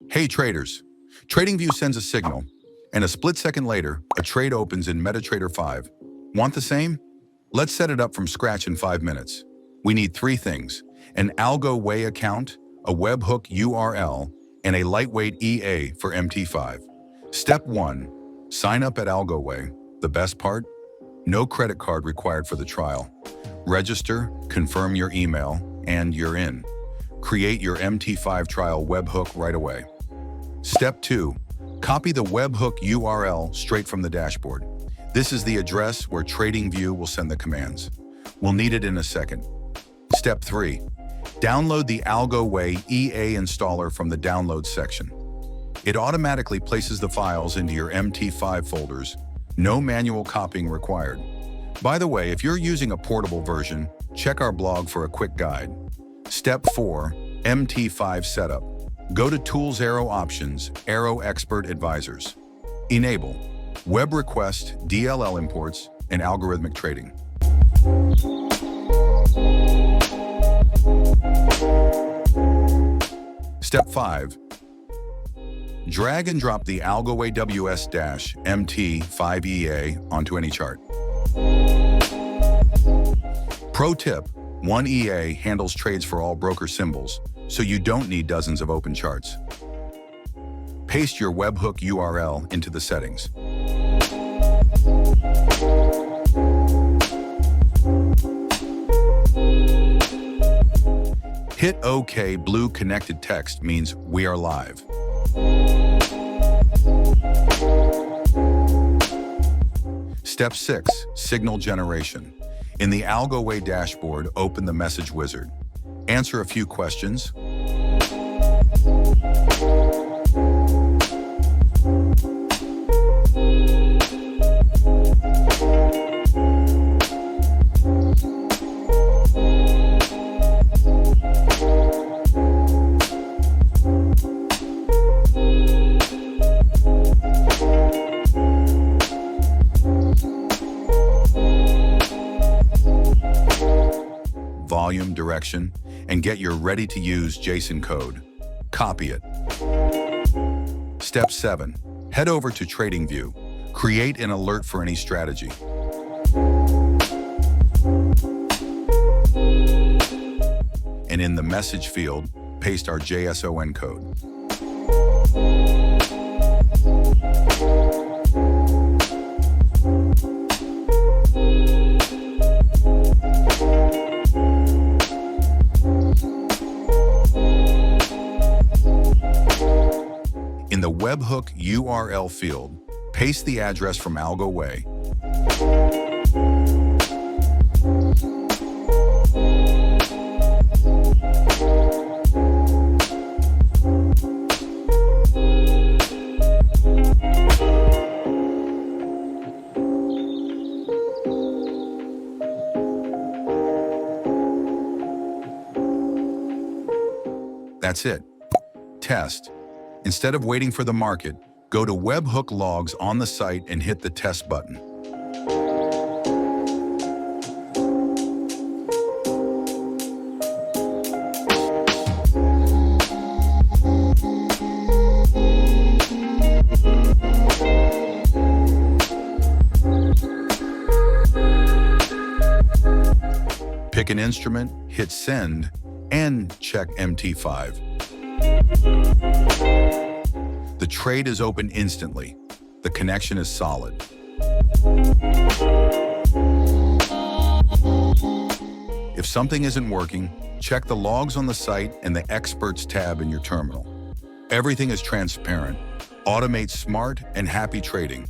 Hey traders, TradingView sends a signal, and a split second later, a trade opens in MetaTrader 5. Want the same? Let's set it up from scratch in 5 minutes. We need 3 things: an AlgoWay account, a Webhook URL, and a lightweight EA for MT5. Step 1. Sign up at AlgoWay. The best part? No credit card required for the trial. Register, confirm your email, and you're in. Create your MT5 trial webhook right away. Step 2. Copy the webhook URL straight from the dashboard. This is the address where TradingView will send the commands. We'll need it in a second. Step 3. Download the AlgoWay EA installer from the Download section. It automatically places the files into your MT5 folders. No manual copying required. By the way, if you're using a portable version, check our blog for a quick guide. Step 4. MT5 setup. Go to Tools Arrow Options, Arrow Expert Advisors. Enable Web Request, DLL Imports, and Algorithmic Trading. Step 5. Drag and drop the AlgoWay WS-MT5 EA onto any chart. Pro tip: one EA handles trades for all broker symbols, so you don't need dozens of open charts. Paste your webhook URL into the settings. Hit OK. Blue connected text means we are live. Step 6. Signal generation. In the AlgoWay dashboard, open the message wizard. Answer a few questions. Volume, direction, and get your ready-to-use JSON code. Copy it. Step 7. Head over to TradingView. Create an alert for any strategy. And in the message field, paste our JSON code. In the webhook URL field, paste the address from AlgoWay. That's it. Test. Instead of waiting for the market, go to Webhook Logs on the site and hit the Test button. Pick an instrument, hit Send, and check MT5. The trade is open instantly. The connection is solid. If something isn't working, check the logs on the site and the Experts tab in your terminal. Everything is transparent. Automate smart and happy trading.